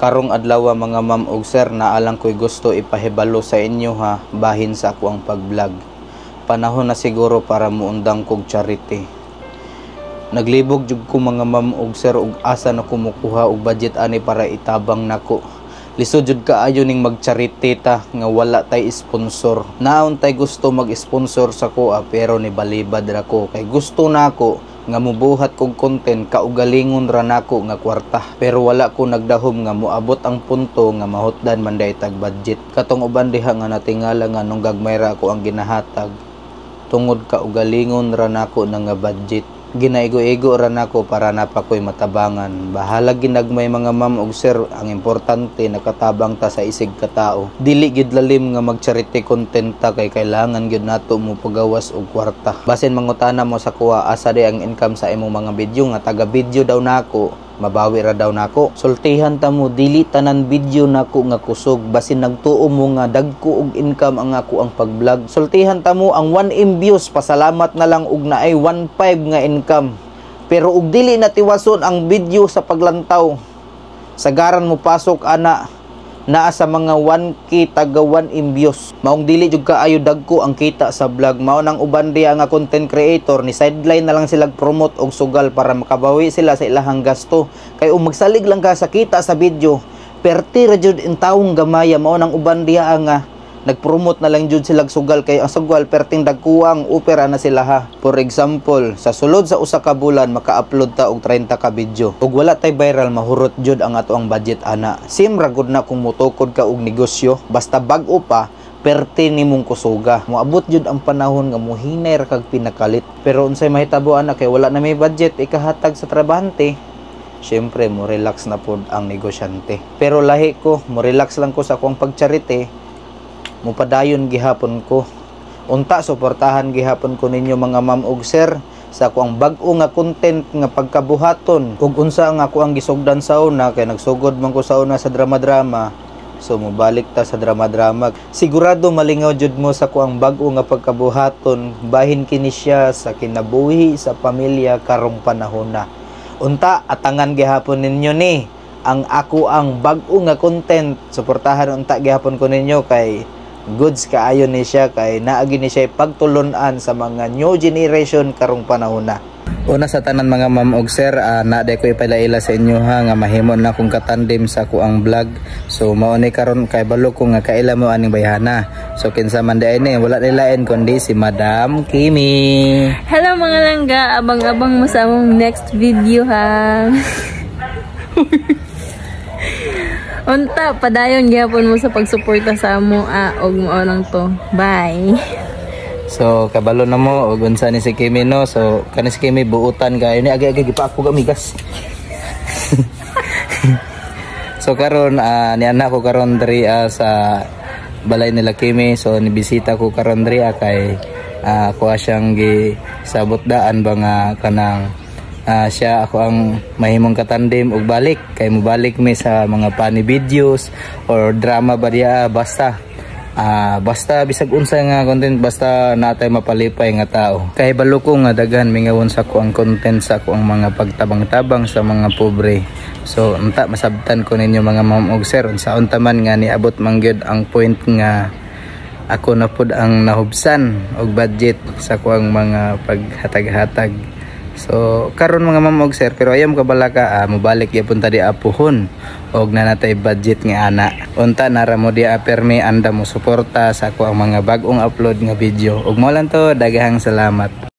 Karong adlaw mga ma'am ug sir, naalang ko'y gusto ipahibalo sa inyo ha, bahin sa ako ang pag-vlog. Panahon na siguro para muundang kog charity. Naglibog jud ko mga ma'am ug sir ug asa na kumukuha og budget ani para itabang nako. Lisod jud kaayo ning mag-charity ta nga wala tay sponsor. Naon tay gusto mag-sponsor sa ko pero ni balibad ra ko kay gusto nako nga mubuhat kog content kaugalingon ra nako nga kwarta. Pero wala ko nagdahom nga moabot ang punto nga mahutdan man day tag budget. Katong uban diha nga natingala nga nung gagmay ra ko ang ginahatag tungod kaugalingon ra nako na nga budget. Ginaigo-igo ra nako para napakoy matabangan. Bahala ginagmay mga ma'am ug sir, ang importante nakatabang ta sa isig ka tao. Dili gid lalim nga mag-charity content ta kay kailangan gyud nato mo pagawas og kwarta. Basin mangutana mo sa kuha asa di ang income sa imong mga video nga taga video daw nako. Mabawi ra daw nako. Sultihan ta mo dili tanan video nako nga kusog basin nagtuo mo nga dagko og income ang ako ang pag-vlog. Sultihan ta mo ang 1M views pasalamat na lang og naay 1.5 nga income. Pero og dili na tiwason ang video sa paglantaw. Sagaran mo pasok ana naa sa mga 1K taga 1M views. Maong dili jud kaayo dagko ang kita sa vlog. Mao nang uban diya nga content creator ni sideline na lang sila promote og sugal para makabawi sila sa ilahang gasto. Kay magsalig lang ka sa kita sa video, perti ra jud in taong gamaya. Mao nang uban diya nga nagpromote na lang jud sila sugal kay ang sugal perting dagkuang opera na sila ha. For example, sa sulod sa usa ka bulan maka-upload ta og 30 ka video. Ug wala tay viral mahurot jud ang ato ang budget ana. Sim ra gud na kung mutukod ka og negosyo, basta bag-o pa perti nimong kusuga. Moabot jud ang panahon nga mohinay ra kag pinakalit. Pero unsay mahitabo ana kay wala na may budget ikahatag sa trabahante. Syempre mo relax na pod ang negosyante. Pero lahi ko, mo relax lang ko sa akong pag-charity. Mupadayon gihapon ko. Unta suportahan gihapon ko ninyo mga ma'am ug sir sa ako ang bag-o nga content nga pagkabuhaton. Ug unsa nga ako ang gisugdan sa una kay nagsugod man ko sa una sa drama-drama. So mobalik ta sa drama-drama. Sigurado malingaw jud mo sa ako ang bag-o nga pagkabuhaton. Bahin kini siya sa kinabuhi sa pamilya karong panahon na. Unta atangan gihapon ninyo ni ang ako ang bag-o nga content. Suportahan unta gihapon ko ninyo kay goods kaayo ni siya kay naagi ni siya pagtulunan sa mga new generation karong panahon na. Una sa tanan mga ma'am og sir, naday ko ipalaila sa inyo ha nga mahimon na kung katandem sa ako ang vlog. So mao ni karon kay balo ko nga kaila mo aning bayhana. So kinsa man day ni wala nilain kundi si Madam Kimi. Hello mga langga, abang-abang mo sa among next video ha. Unta, padayon gyapon mo sa pagsuporta sa amo og mao lang to. Bye. So kabalo na mo og unsa ni si Kimi no. So kani si Kimi buutan kayo ni agi-agi gipa ako gamigas. So karon ni anak ko karon diri sa balay nila Kimi. So nibisita ko karon diri kay kuha siyang gisabot daan ba nga kanang siya ako ang mahimong katandem og balik kay mobalik mi sa mga funny videos or drama ba diya basta basta bisag unsa nga content basta natay mapalipay nga tao. Kay balo ko nga daghan mingawon sa ko ang content sa ko ang mga pagtabang-tabang sa mga pobre. So unta masabtan ko ninyo mga ma'am og sir unsa unta man nga niabot man gyud ang point nga ako na pud ang nahubsan og budget sa ko ang mga paghatag-hatag. So karon mga ma'am og sir pero ayam kabala ka mobalik gyapon ta di apuhon og nanatay budget nga ana. Unta nara mo di apermi anda mo suporta sa ako ang mga bag-ong upload nga video. Ug mo lang to daghang salamat.